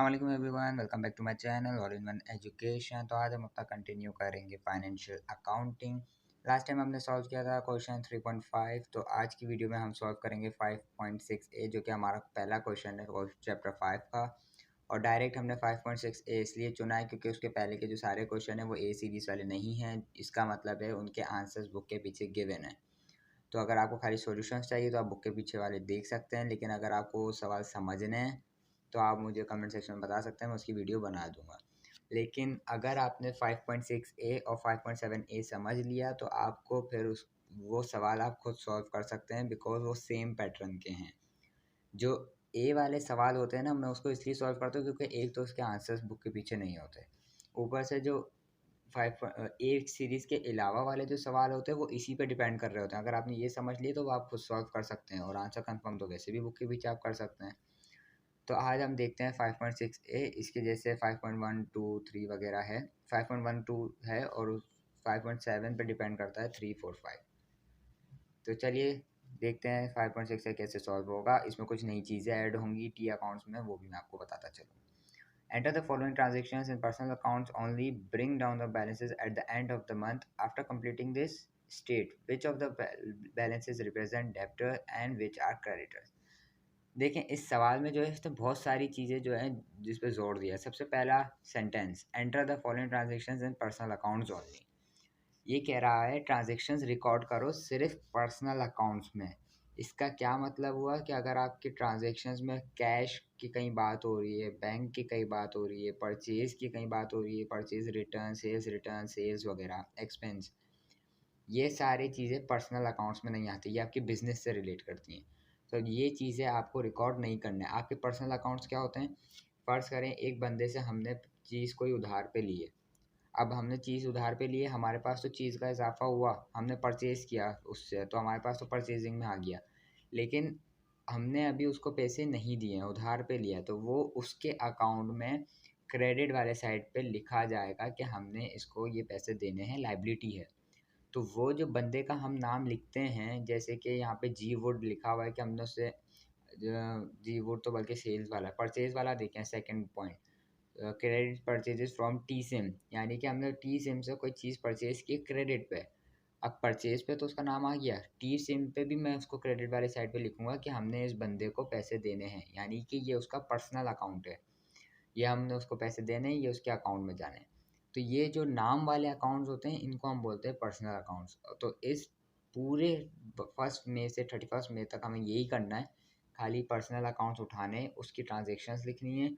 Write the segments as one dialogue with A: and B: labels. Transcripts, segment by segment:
A: अस्सलाम वालेकुम everyone, welcome back to my channel all in one education. तो आज हम अपना कंटिन्यू करेंगे फाइनेंशियल अकाउंटिंग। लास्ट टाइम हमने सॉल्व किया था क्वेश्चन 3.5, तो आज की वीडियो में हम सॉल्व करेंगे 5.6a, जो कि हमारा पहला क्वेश्चन है चैप्टर 5 का। और डायरेक्ट हमने 5.6a इसलिए चुना है क्योंकि उसके पहले के जो सारे क्वेश्चन हैं वो ए सीरीज़ वाले नहीं हैं। इसका मतलब है उनके आंसर्स बुक के पीछे गिवन है। तो अगर आपको खाली सॉल्यूशंस चाहिए तो आप बुक के पीछे वाले देख सकते हैं, लेकिन अगर आपको सवाल समझने हैं तो आप मुझे कमेंट सेक्शन में बता सकते हैं, मैं उसकी वीडियो बना दूंगा। लेकिन अगर आपने 5.6a और 5.7a समझ लिया तो आपको फिर वो सवाल आप खुद सॉल्व कर सकते हैं, बिकॉज वो सेम पैटर्न के हैं। जो ए वाले सवाल होते हैं ना, मैं उसको इसलिए सॉल्व करता हूँ क्योंकि एक तो उसके आंसर्स बुक के पीछे नहीं होते, ऊपर से जो एक सीरीज़ के अलावा वाले जो सवाल होते हैं वो इसी पे डिपेंड कर रहे होते हैं। अगर आपने ये समझ लिए तो वो आप खुद सॉल्व कर सकते हैं, और आंसर कंफर्म तो वैसे भी बुक के पीछे आप कर सकते हैं। तो आज हम देखते हैं 5.6a। इसके जैसे 5.1, 2, 3 वगैरह है। 5.12 है और 5.7 पे डिपेंड करता है 3, 4, 5। तो चलिए देखते हैं 5.6 से कैसे सॉल्व होगा। इसमें कुछ नई चीज़ें ऐड होंगी टी अकाउंट्स में, वो भी मैं आपको बताता चलूँ। Enter the following transactions in personal accounts only. Bring down the balances at the end of the month. After completing this, state which of the balances represent debtor and which are creditors. देखें इस सवाल में जो है इसमें बहुत सारी चीज़ें जो हैं जिस पे जोर दिया है। सबसे पहला sentence, enter the following transactions in personal accounts only. ये कह रहा है ट्रांजेक्शन्स रिकॉर्ड करो सिर्फ पर्सनल अकाउंट्स में। इसका क्या मतलब हुआ कि अगर आपके ट्रांजेक्शन्स में कैश की कहीं बात हो रही है, बैंक की कहीं बात हो रही है, परचेज़ की कहीं बात हो रही है, परचेज़ रिटर्न, सेल्स वगैरह एक्सपेंस, ये सारी चीज़ें पर्सनल अकाउंट्स में नहीं आती, ये आपकी बिज़नेस से रिलेट करती हैं। तो ये चीज़ें आपको रिकॉर्ड नहीं करना है। आपके पर्सनल अकाउंट्स क्या होते हैं? फ़र्ज़ करें एक बंदे से हमने चीज़ कोई उधार पे ली है। अब हमने चीज़ उधार पे ली है, हमारे पास तो चीज़ का इज़ाफ़ा हुआ, हमने परचेज़ किया उससे, तो हमारे पास तो परचेजिंग में आ गया। लेकिन हमने अभी उसको पैसे नहीं दिए हैं, उधार पे लिया है, तो वो उसके अकाउंट में क्रेडिट वाले साइड पे लिखा जाएगा कि हमने इसको ये पैसे देने हैं, लायबिलिटी है। तो वो जो बंदे का हम नाम लिखते हैं, जैसे कि यहाँ पे जी वुड लिखा हुआ है कि हमने उससे जी वुड तो बल्कि सेल्स वाला है, परचेज़ वाला देखें second point, credit purchases from T SIM, यानी कि हमने टी सिम से कोई चीज़ परचेज़ की क्रेडिट पे। अब परचेज़ पे तो उसका नाम आ गया, टी सिम पे भी मैं उसको क्रेडिट वाले साइड पे लिखूँगा कि हमने इस बंदे को पैसे देने हैं, यानी कि ये उसका पर्सनल अकाउंट है। ये हमने उसको पैसे देने हैं, ये उसके अकाउंट में जाने हैं। तो ये जो नाम वाले अकाउंट्स होते हैं इनको हम बोलते हैं पर्सनल अकाउंट्स। तो इस पूरे 1 मई से 31 मई तक हमें यही करना है, खाली पर्सनल अकाउंट्स उठाने, उसकी ट्रांजेक्शन्स लिखनी है,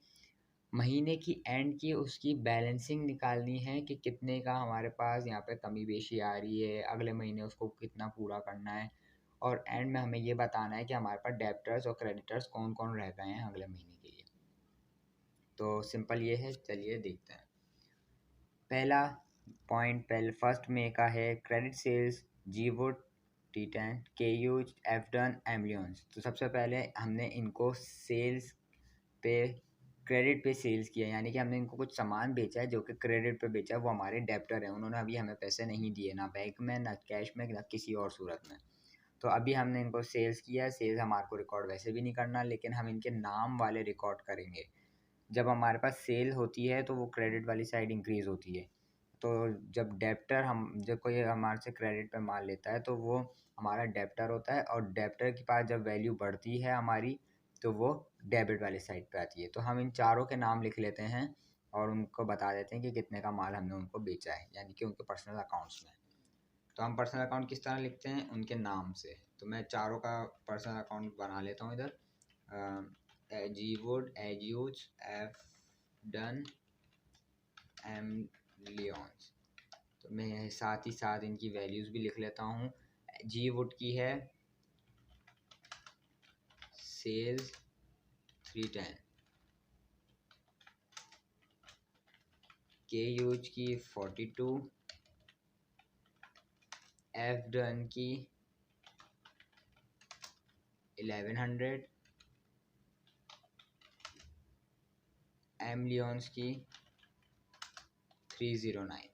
A: महीने की एंड की उसकी बैलेंसिंग निकालनी है कि कितने का हमारे पास यहाँ पे कमी बेशी आ रही है, अगले महीने उसको कितना पूरा करना है, और एंड में हमें ये बताना है कि हमारे पास डेब्टर्स और क्रेडिटर्स कौन कौन रह गए हैं अगले महीने के लिए। तो सिंपल ये है, चलिए देखते हैं। पहला पॉइंट फर्स्ट में का है, क्रेडिट सेल्स जीवुड, टी10, के यूज, एफडन, एम्लियंस। तो सबसे पहले हमने इनको सेल्स पे, क्रेडिट पे सेल्स किया, यानी कि हमने इनको कुछ सामान बेचा है जो कि क्रेडिट पे बेचा है, वो हमारे डेप्टर हैं, उन्होंने अभी हमें पैसे नहीं दिए, ना बैंक में, ना कैश में, ना किसी और सूरत में। तो अभी हमने इनको सेल्स किया। सेल्स हमारे को रिकॉर्ड वैसे भी नहीं करना, लेकिन हम इनके नाम वाले रिकॉर्ड करेंगे। जब हमारे पास सेल होती है तो वो क्रेडिट वाली साइड इंक्रीज़ होती है। तो जब कोई हमारे से क्रेडिट पे माल लेता है तो वो हमारा डेप्टर होता है, और डेप्टर के पास जब वैल्यू बढ़ती है हमारी तो वो डेबिट वाली साइड पे आती है। तो हम इन चारों के नाम लिख लेते हैं और उनको बता देते हैं कि कितने का माल हमने उनको बेचा है, यानी कि उनके पर्सनल अकाउंट्स में। तो हम पर्सनल अकाउंट किस तरह लिखते हैं? उनके नाम से। तो मैं चारों का पर्सनल अकाउंट बना लेता हूँ इधर। जी वुड, एज्यूज, एफ डन, एम लियोन्स। तो मैं साथ ही साथ इनकी वैल्यूज़ भी लिख लेता हूँ। जी वुड की है सेल्स 310, के यूज की 42, एफ डन की 1100, एम लियोन्स की 309।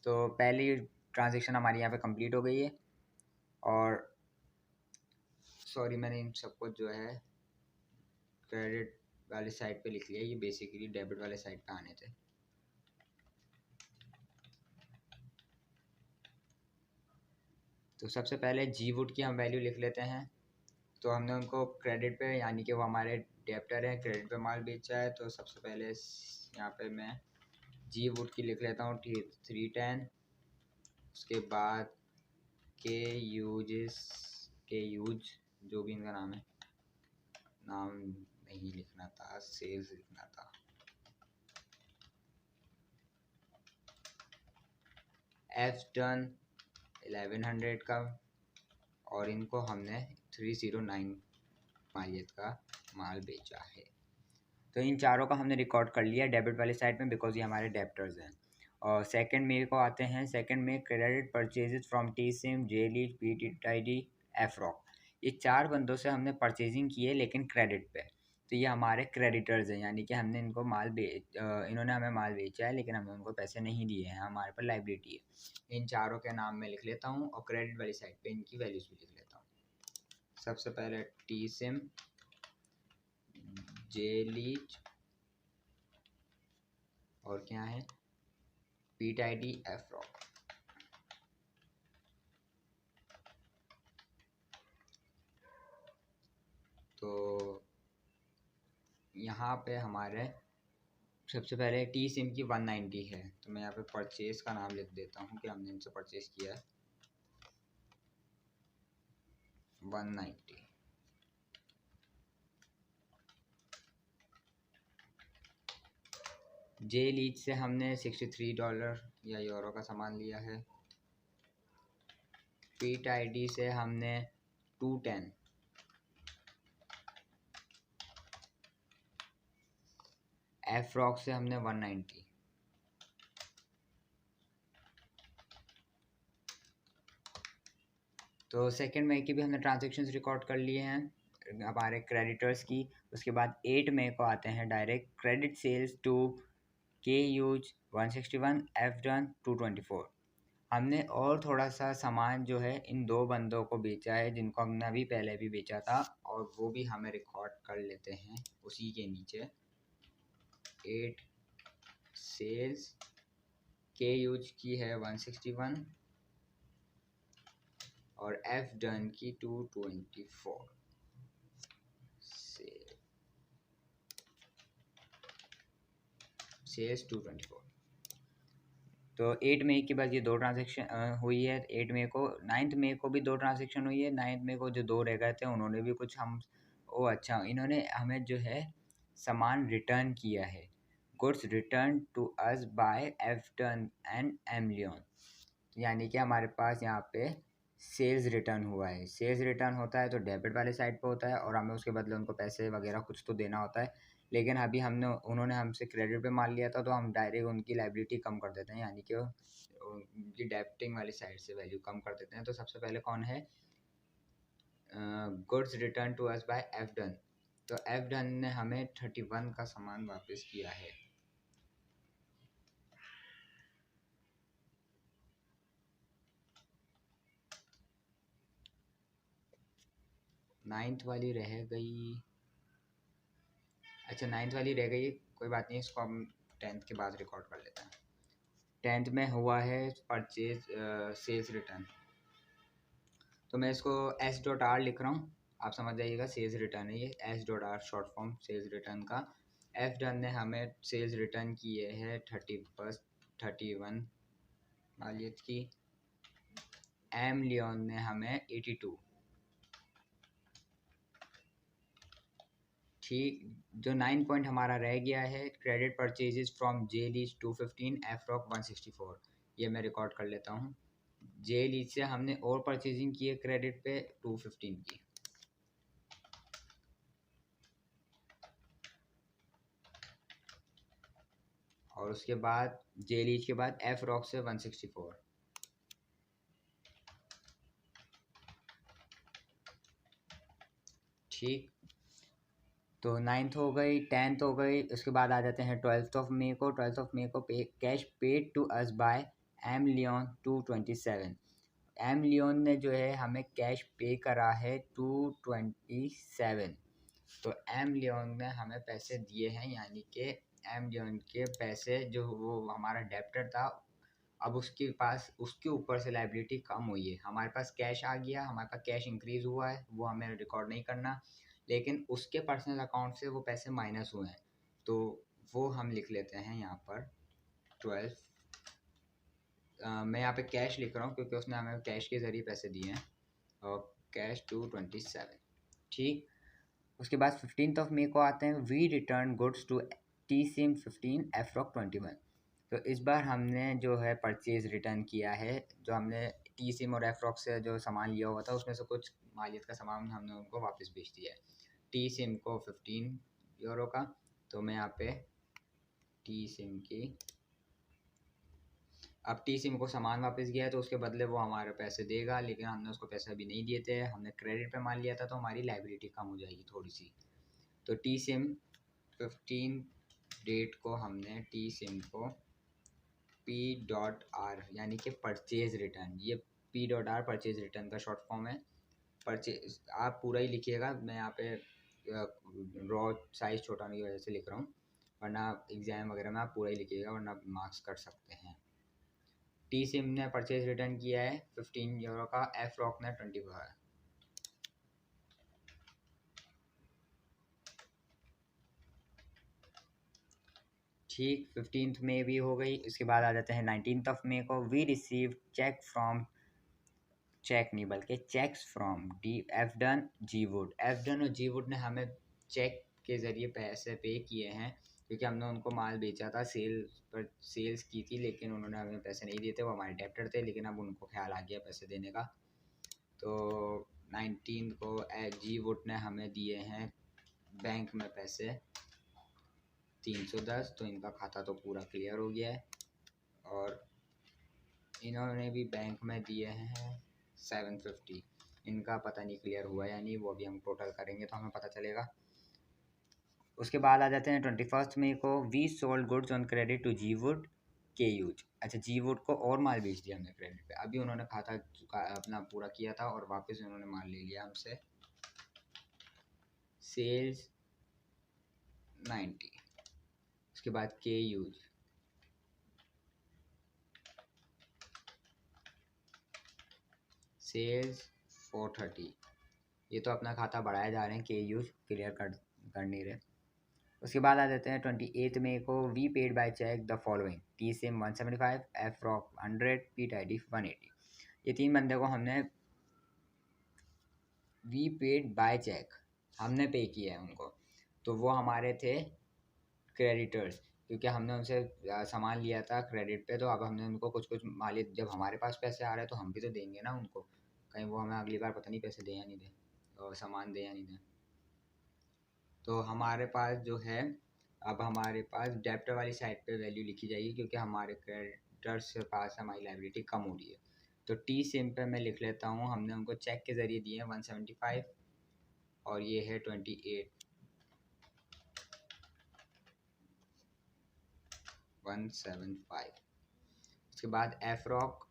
A: तो पहली ट्रांजेक्शन हमारी यहाँ पे कंप्लीट हो गई है। और सॉरी, मैंने इन सबको जो है क्रेडिट वाले साइड पे लिख लिया, ये बेसिकली डेबिट वाले साइड पे आने थे। तो सबसे पहले जी वुड की हम वैल्यू लिख लेते हैं। तो हमने उनको क्रेडिट पे, यानी कि वो हमारे डेप्टर है, क्रेडिट पे माल बेचा है, तो सबसे पहले यहाँ पे मैं जी वुड की लिख लेता हूँ 310। उसके बाद के यूज जो भी इनका नाम है, नाम नहीं लिखना था, सेल्स लिखना था। एफ डन 1100 का, और इनको हमने 309 मालियत का माल बेचा है। तो इन चारों का हमने रिकॉर्ड कर लिया डेबिट वाले साइड में, बिकॉज ये हमारे डेप्टर्स हैं। और सेकंड में को आते हैं। सेकंड में credit purchases from T SIM, J lease, P T I D, F rock. ये चार बंदों से हमने परचेजिंग की है, लेकिन क्रेडिट पे। तो ये हमारे क्रेडिटर्स हैं, यानी कि हमने इनको इन्होंने हमें माल बेचा है, लेकिन हमने उनको पैसे नहीं दिए हैं, हमारे पर लाइबिलिटी है। इन चारों के नाम में लिख लेता हूँ, और क्रेडिट वाली साइड पे इनकी वैल्यूज भी लिख लेता हूँ। सबसे पहले टी सिम, जे लीज, और क्या है, पीट आई डी, एफ रॉक। तो यहाँ पे हमारे सबसे पहले टी सिम की 190 है, तो मैं यहाँ पे परचेज का नाम लिख देता हूँ कि हमने इनसे परचेज किया है 190। जे लीज से हमने $63 या यूरो का सामान लिया है। पीट आई डी से हमने 210। एफ रॉक से हमने 190। तो सेकेंड मई की भी हमने ट्रांजेक्शन्स रिकॉर्ड कर लिए हैं हमारे क्रेडिटर्स की। उसके बाद 8 मई को आते हैं डायरेक्ट क्रेडिट सेल्स टू के यूज 161, एफ डन 224। हमने और थोड़ा सा सामान जो है इन दो बंदों को बेचा है, जिनको हमने अभी पहले भी बेचा था, और वो भी हमें रिकॉर्ड कर लेते हैं उसी के नीचे। 8 सेल्स के यूज की है 161, और एफ डन की 224। सेल्स 224। तो 8 मई के बाद ये दो ट्रांजेक्शन हुई है। 8 मई को, 9 मई को भी दो ट्रांजेक्शन हुई है। 9 मई को जो दो रह गए थे, उन्होंने भी कुछ हम ओ अच्छा, इन्होंने हमें जो है सामान रिटर्न किया है। Goods return to us by F Dunn and M Leon. यानी कि हमारे पास यहाँ पे सेल्स रिटर्न हुआ है। सेल्स रिटर्न होता है तो डेबिट वाले साइड पे होता है, और हमें उसके बदले उनको पैसे वगैरह कुछ तो देना होता है। लेकिन अभी उन्होंने हमसे क्रेडिट पे माल लिया था, तो हम डायरेक्ट उनकी लाइबिलिटी कम कर देते हैं, यानी कि उनकी डेबिटिंग वाली साइड से वैल्यू कम कर देते हैं। तो सबसे पहले कौन है, goods return to us by F Dunn. तो एफ डन ने हमें 31 का सामान वापस किया है। नाइन्थ वाली रह गई, अच्छा 9th वाली रह गई, कोई बात नहीं, इसको हम 10th के बाद रिकॉर्ड कर लेते हैं। 10th में हुआ है परचेज सेल्स रिटर्न। तो मैं इसको एस डॉट आर लिख रहा हूँ, आप समझ जाइएगा, सेल्स रिटर्न है ये, S dot R short form sales return का। एफ डन ने हमें सेल्स रिटर्न किए है 31 मालियत की। एम लियोन ने हमें 82। ठीक, जो 9 पॉइंट हमारा रह गया है, credit purchases from J lease 215, F rock 164, ये मैं रिकॉर्ड कर लेता हूँ। जे लीज से हमने और परचेजिंग की है क्रेडिट पे 215 की। और उसके बाद जे लीज के बाद एफ रॉक से 164। ठीक, तो 9th हो गई, 10th हो गई। उसके बाद आ जाते हैं 12th ऑफ मई को। 12th ऑफ मई को cash paid to us by M Leon 227। M Leon ने जो है हमें कैश पे करा है 227। तो एम लियोंग ने हमें पैसे दिए हैं, यानी कि एम लियोंग के पैसे जो वो हमारा डेप्टर था, अब उसके पास उसके ऊपर से लाइबिलिटी कम हुई है। हमारे पास कैश आ गया, हमारे पास कैश इंक्रीज हुआ है, वो हमें रिकॉर्ड नहीं करना, लेकिन उसके पर्सनल अकाउंट से वो पैसे माइनस हुए हैं, तो वो हम लिख लेते हैं यहाँ पर 12। मैं यहाँ पे कैश लिख रहा हूँ क्योंकि उसने हमें कैश के ज़रिए पैसे दिए हैं, और कैश 227। ठीक, उसके बाद 15 को आते हैं, we return goods to T Sim 15 F Rock 21। तो इस बार हमने जो है परचेज़ रिटर्न किया है, जो हमने टी सिम और एफ्रॉक से जो सामान लिया हुआ था उसमें से कुछ मालियत का सामान हमने उनको वापस बेच दिया है। टी सिम को 15 यूरो का, तो मैं यहाँ पे टी सिम की, अब टी सिम को सामान वापस गया है तो उसके बदले वो हमारे पैसे देगा, लेकिन हमने उसको पैसे अभी नहीं दिए थे, हमने क्रेडिट पे माल लिया था, तो हमारी लाइबिलिटी कम हो जाएगी थोड़ी सी। तो टी सिम 15 डेट को हमने टी सिम को P.R यानी कि परचेज रिटर्न, ये P.R परचेज रिटर्न का शॉर्ट फॉर्म है। परचेज आप पूरा ही लिखिएगा, मैं यहाँ पे रॉ साइज़ छोटा होने की वजह से लिख रहा हूँ, वरना एग्ज़ाम वगैरह में आप पूरा ही लिखिएगा, वरना मार्क्स कट सकते हैं। टी सिम ने परचेज रिटर्न किया है 15 यूरो का, एफ रॉक ने 25। ठीक, 15 मई भी हो गई। इसके बाद आ जाते हैं 19 मई को, we receive cheque from, cheque नहीं बल्कि cheques from D F Dunn G Wood. F Dunn और जी वुड ने हमें चेक के ज़रिए पैसे पे किए हैं, क्योंकि हमने उनको माल बेचा था, सेल्स की थी, लेकिन उन्होंने हमें पैसे नहीं दिए थे, वो हमारे डेप्टर थे, लेकिन अब उनको ख्याल आ गया पैसे देने का। तो 19 को जी वुड ने हमें दिए हैं बैंक में पैसे 310, तो इनका खाता तो पूरा क्लियर हो गया है। और इन्होंने भी बैंक में दिए हैं 750, इनका पता नहीं क्लियर हुआ या नहीं, वो अभी हम टोटल करेंगे तो हमें पता चलेगा। उसके बाद आ जाते हैं 21 मई को, we sold goods on credit to G Wood के यूज। अच्छा, जी वुड को और माल बेच दिया हमने क्रेडिट पे, अभी उन्होंने खाता अपना पूरा किया था और वापस उन्होंने माल ले लिया हमसे। सेल्स 90, उसके बाद के यूज, सेल्स 430। ये तो अपना खाता बढ़ाया जा रहे हैं, के यूज क्लियर कर नहीं रहे। उसके बाद आ जाते हैं 28 मई को, we paid by cheque the following, T Sim 175, F Rock 100, P Tidy 180। ये तीन बंदे को हमने वी पेड बाय चेक, हमने पे किया है उनको, तो वो हमारे थे क्रेडिटर्स, क्योंकि हमने उनसे सामान लिया था क्रेडिट पे, तो अब हमने उनको कुछ कुछ मालियत, जब हमारे पास पैसे आ रहे हैं तो हम भी तो देंगे ना उनको, कहीं वो हमें अगली बार पता नहीं पैसे दे या नहीं दे, और सामान दे या नहीं दे। तो हमारे पास जो है, अब हमारे पास डेप्टर वाली साइड पे वैल्यू लिखी जाएगी, क्योंकि हमारे क्रेडिटर्स के पास हमारी लाइबिलिटी कम हो रही है। तो टी सिम पे मैं लिख लेता हूँ, हमने उनको चेक के ज़रिए दिए हैं 175, और ये है 28 175। उसके बाद एफ रॉक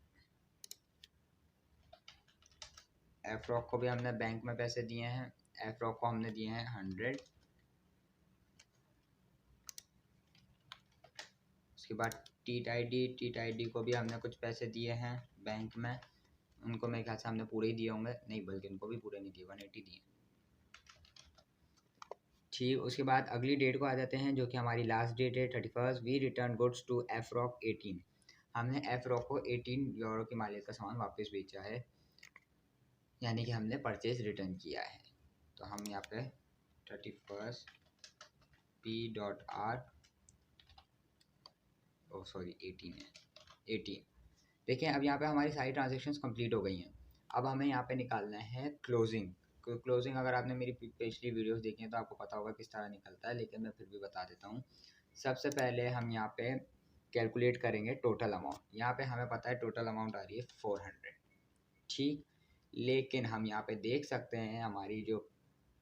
A: को भी हमने बैंक में पैसे दिए हैं, एफ रॉक को हमने दिए हैं 100। उसके बाद टी टाई डी को भी हमने कुछ पैसे दिए हैं बैंक में, उनको मेरे ख्याल से हमने पूरे ही दिए होंगे, नहीं बल्कि उनको भी पूरे नहीं दिए, 180 दिए। ठीक, उसके बाद अगली डेट को आ जाते हैं, जो कि हमारी लास्ट डेट है 31। We return goods to F Rock 18। हमने एफ रॉक को 18 यूरो की मालियत का सामान वापस बेचा है, यानी कि हमने परचेज रिटर्न किया है। तो हम यहाँ पे 31 P.R, ओ सॉरी 18 है, 18। देखिए अब यहाँ पे हमारी सारी ट्रांजेक्शन्स कंप्लीट हो गई हैं। अब हमें यहाँ पे निकालना है क्लोजिंग। क्लोजिंग अगर आपने मेरी पिछली वीडियोस देखी हैं तो आपको पता होगा किस तरह निकलता है, लेकिन मैं फिर भी बता देता हूँ। सबसे पहले हम यहाँ पे कैलकुलेट करेंगे टोटल अमाउंट। यहाँ पे हमें पता है टोटल अमाउंट आ रही है 400, ठीक। लेकिन हम यहाँ पे देख सकते हैं हमारी जो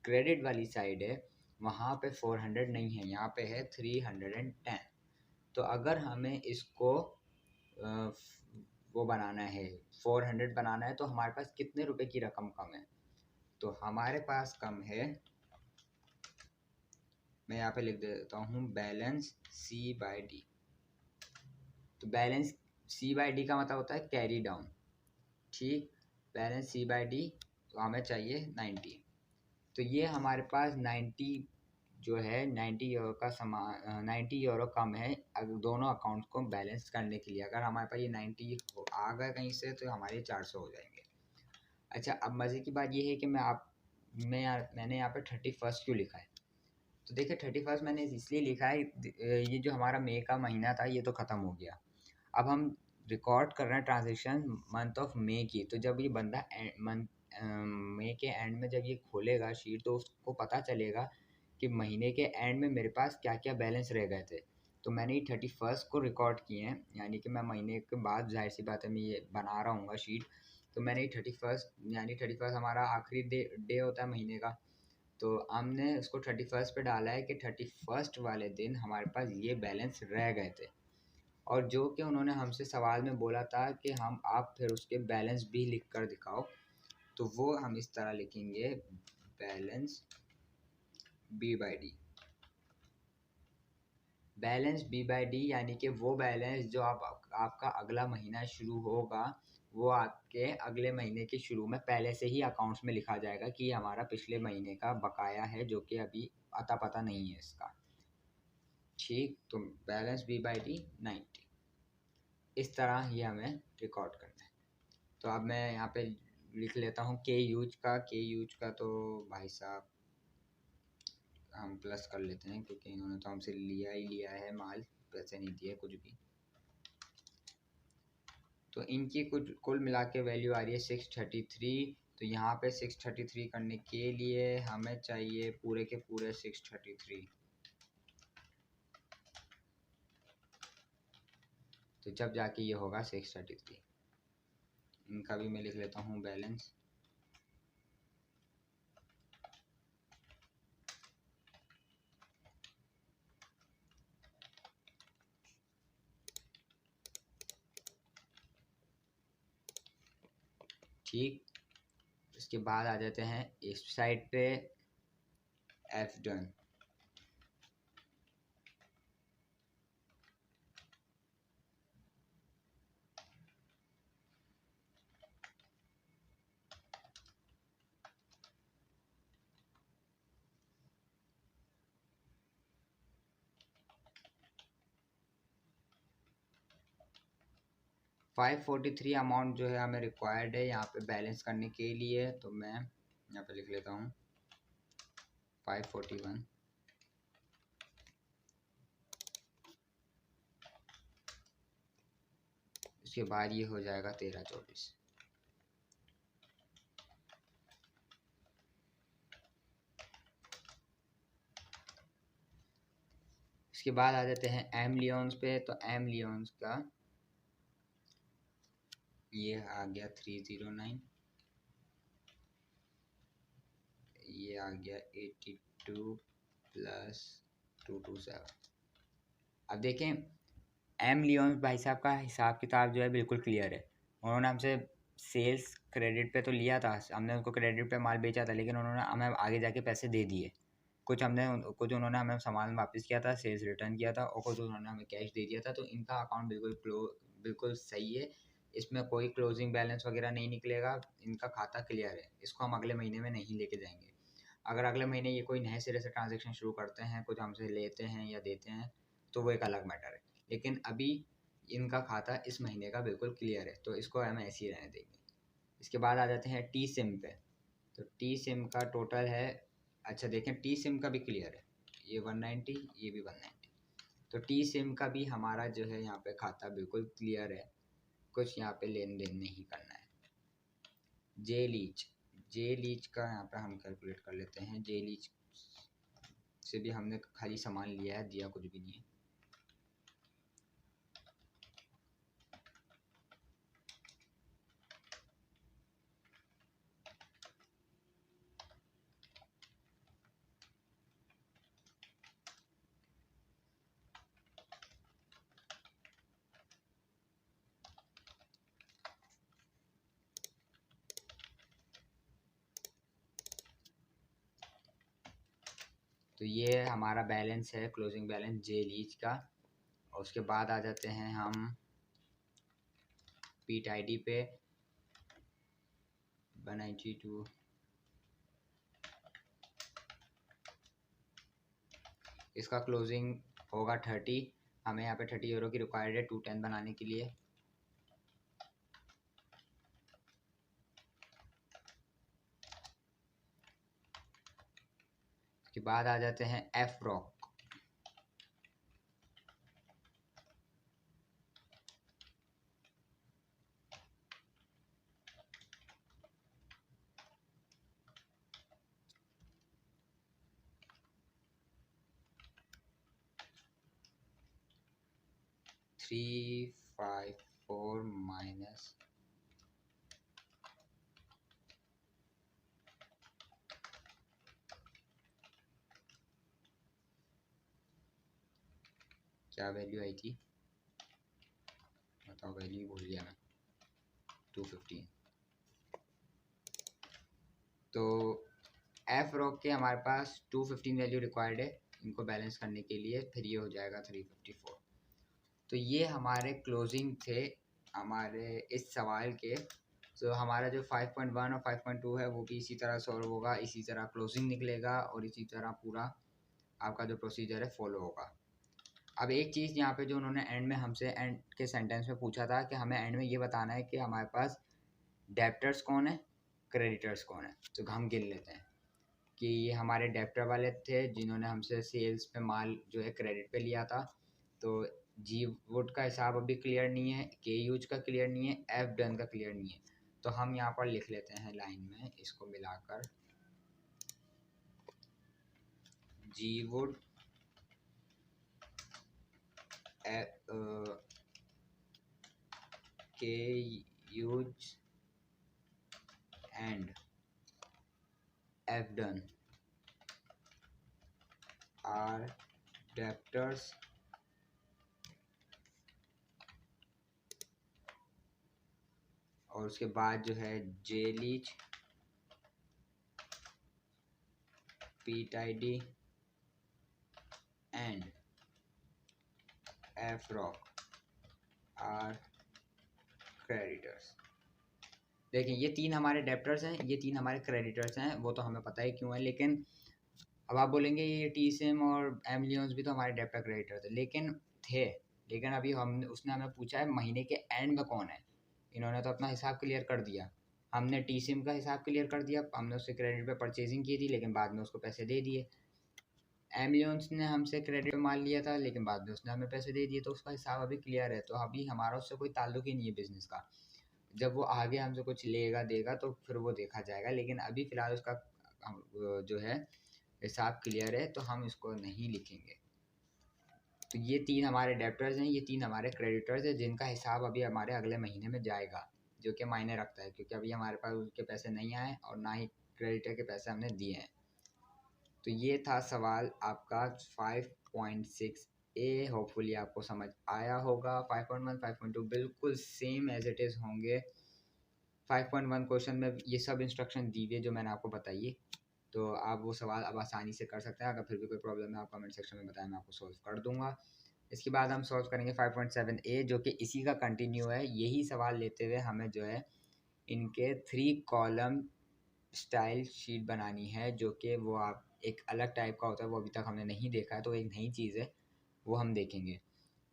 A: क्रेडिट वाली साइड है वहाँ पे 400 नहीं है, यहाँ पे है 310। तो अगर हमें इसको वो बनाना है, 400 बनाना है, तो हमारे पास कितने रुपए की रकम कम है? तो हमारे पास कम है मैं यहाँ पे लिख देता हूँ बैलेंस सी बाई डी। तो बैलेंस सी बाई डी का मतलब होता है कैरी डाउन, ठीक। बैलेंस सी बाई डी तो हमें चाहिए 90। तो ये हमारे पास 90 जो है 90 यूरो का सामान, 90 यूरो कम है अगर दोनों अकाउंट्स को बैलेंस करने के लिए। अगर हमारे पास ये 90 आ गए कहीं से तो हमारे 400 हो जाएंगे। अच्छा, अब मज़े की बात ये है कि मैंने यहाँ पे 31 क्यों लिखा है। तो देखिए 31 मैंने इसलिए लिखा है, ये जो हमारा मई का महीना था ये तो ख़त्म हो गया। अब हम रिकॉर्ड कर रहे हैं ट्रांजेक्शन मंथ ऑफ मई की। तो जब ये बंदा मंथ मई के एंड में जब ये खोलेगा शीट तो उसको पता चलेगा कि महीने के एंड में मेरे पास क्या क्या बैलेंस रह गए थे। तो मैंने ये 31 को रिकॉर्ड किए हैं, यानी कि मैं महीने के बाद जाहिर सी बात है मैं ये बना रहा हूँ शीट। तो मैंने ये 31 यानी 31 हमारा आखिरी डे होता है महीने का। तो हमने उसको 31 पे डाला है कि 31 वाले दिन हमारे पास ये बैलेंस रह गए थे। और जो कि उन्होंने हमसे सवाल में बोला था कि हम आप फिर उसके बैलेंस भी लिख कर दिखाओ। तो वो हम इस तरह लिखेंगे balance B by D. Balance B by D यानी कि वो बैलेंस जो आपका अगला महीना शुरू होगा वो आपके अगले महीने के शुरू में पहले से ही अकाउंट्स में लिखा जाएगा कि हमारा पिछले महीने का बकाया है जो कि अभी अता पता नहीं है इसका, ठीक। तो बैलेंस बी बाई डी 90, इस तरह ये हमें रिकॉर्ड करना है। तो अब मैं यहाँ पे लिख लेता हूँ के यूज का तो भाई साहब हम प्लस कर लेते हैं क्योंकि इन्होंने तो हमसे लिया ही लिया है माल, पैसे नहीं दिए कुछ भी। तो इनकी कुल मिला के वैल्यू आ रही है 633। तो यहाँ पे 633 करने के लिए हमें चाहिए पूरे के पूरे 633। तो जब जाके ये होगा 633। इनका भी मैं लिख लेता हूँ बैलेंस। ठीक, इसके बाद आ जाते हैं इस साइड पे एफ डन। 543 अमाउंट जो है हमें रिक्वायर्ड है यहाँ पे बैलेंस करने के लिए। तो मैं यहाँ पे लिख लेता हूँ 541। इसके बाद ये हो जाएगा 1324। इसके बाद आ जाते हैं एम लियोन्स पे। तो एम लियोन्स का ये आ गया 309, ये आ गया 82 प्लस 227। अब देखें एम लियोन्स भाई साहब का हिसाब किताब जो है बिल्कुल क्लियर है। उन्होंने हमसे सेल्स क्रेडिट पे तो लिया था, हमने उनको क्रेडिट पे माल बेचा था, लेकिन उन्होंने हमें आगे जाके पैसे दे दिए। कुछ उन्होंने हमें सामान वापस किया था, सेल्स रिटर्न किया था, और कुछ उन्होंने हमें कैश दे दिया था। तो इनका अकाउंट बिल्कुल सही है, इसमें कोई क्लोजिंग बैलेंस वगैरह नहीं निकलेगा, इनका खाता क्लियर है। इसको हम अगले महीने में नहीं लेके जाएंगे। अगर अगले महीने ये कोई नए सिरे से ट्रांजेक्शन शुरू करते हैं, कुछ हमसे लेते हैं या देते हैं, तो वो एक अलग मैटर है। लेकिन अभी इनका खाता इस महीने का बिल्कुल क्लियर है, तो इसको हम ऐसे ही रहने देंगे। इसके बाद आ जाते हैं टी सिम पे। तो टी सिम का टोटल है, अच्छा देखें टी सिम का भी क्लियर है, ये 190, ये भी 190। तो टी सिम का भी हमारा जो है यहाँ पे खाता बिल्कुल क्लियर है, कुछ यहाँ पे लेन देन नहीं करना है। जे लीच का यहाँ पे हम कैलकुलेट कर लेते हैं। जे लीच से भी हमने खाली सामान लिया है, दिया कुछ भी नहीं है। तो ये हमारा बैलेंस है, क्लोजिंग बैलेंस जे लीच का। और उसके बाद आ जाते हैं हम पी टाइडी पे 192। इसका क्लोजिंग होगा 30। हमें यहाँ पे 30 यूरो की रिक्वायर्ड है 210 बनाने के लिए। उसके बाद आ जाते हैं एफ रॉक। थ्री 5 4 माइनस क्या वैल्यू आई थी, बताओ, वैल्यू भूल गया मैं। 215। तो एफ रॉक के हमारे पास 215 वैल्यू रिक्वायर्ड है इनको बैलेंस करने के लिए, फिर ये हो जाएगा 354। तो ये हमारे क्लोजिंग थे हमारे इस सवाल के। तो हमारा जो 5.1 और 5.2 है वो भी इसी तरह सॉल्व होगा, इसी तरह क्लोजिंग निकलेगा और इसी तरह पूरा आपका जो प्रोसीजर है फॉलो होगा। अब एक चीज़ यहाँ पे जो उन्होंने एंड में हमसे एंड के सेंटेंस में पूछा था कि हमें एंड में ये बताना है कि हमारे पास डेप्टर्स कौन है, क्रेडिटर्स कौन है। तो हम गिन लेते हैं कि ये हमारे डेप्टर वाले थे जिन्होंने हमसे सेल्स पे माल जो है क्रेडिट पे लिया था। तो जी वुड का हिसाब अभी क्लियर नहीं है, के यूज का क्लियर नहीं है, एफ डन का क्लियर नहीं है। तो हम यहाँ पर लिख लेते हैं लाइन में इसको मिलाकर, जी वुड के Hughes and F Dunn are debtors और उसके बाद जो है J Leach, P Tidy and F Rock are creditors. देखिए ये तीन हमारे डेप्टर्स हैं, ये तीन हमारे क्रेडिटर्स हैं, वो तो हमें पता ही क्यों है। लेकिन अब आप बोलेंगे ये टी सिम और एमलियंस भी तो हमारे डेप्टर क्रेडिटर थे, लेकिन अभी हम उसने हमें पूछा है महीने के एंड में कौन है। इन्होंने तो अपना हिसाब क्लियर कर दिया, हमने टी सिम का हिसाब क्लियर कर दिया, हमने उससे क्रेडिट पे परचेजिंग की थी लेकिन बाद में उसको पैसे दे दिए। एमलियंस ने हमसे क्रेडिट पे माल लिया था लेकिन बाद में उसने हमें पैसे दे दिए, तो उसका हिसाब अभी क्लियर है। तो अभी हमारा उससे कोई ताल्लुक ही नहीं है बिजनेस का। जब वो आगे हमसे कुछ लेगा देगा तो फिर वो देखा जाएगा, लेकिन अभी फ़िलहाल उसका जो है हिसाब क्लियर है तो हम इसको नहीं लिखेंगे। तो ये तीन हमारे डेप्टर्स हैं, ये तीन हमारे क्रेडिटर्स हैं जिनका हिसाब अभी हमारे अगले महीने में जाएगा, जो कि मायने रखता है क्योंकि अभी हमारे पास उसके पैसे नहीं आए और ना ही क्रेडिटर के पैसे हमने दिए हैं। तो ये था सवाल आपका 5.6 ए। होपफुली आपको समझ आया होगा। 5.1 5.2 बिल्कुल सेम एज इट इज़ होंगे। 5.1 क्वेश्चन में ये सब इंस्ट्रक्शन दी हुई है जो मैंने आपको बताई है, तो आप वो सवाल अब आसानी से कर सकते हैं। अगर फिर भी कोई प्रॉब्लम है आप कमेंट सेक्शन में बताएं, मैं आपको सॉल्व कर दूंगा। इसके बाद हम सॉल्व करेंगे 5.7 ए जो कि इसी का कंटिन्यू है। यही सवाल लेते हुए हमें जो है इनके 3 कॉलम स्टाइल शीट बनानी है, जो कि वो आप एक अलग टाइप का होता है, वो अभी तक हमने नहीं देखा है, तो एक नई चीज़ है वो हम देखेंगे।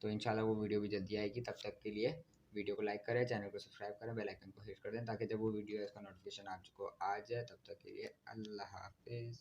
A: तो इंशाल्लाह वो वीडियो भी जल्दी आएगी। तब तक के लिए वीडियो को लाइक करें, चैनल को सब्सक्राइब करें, बेल आइकन को हिट कर दें ताकि जब वो वीडियो है इसका नोटिफिकेशन आपको आ जाए। तब तक के लिए अल्लाह हाफिज़।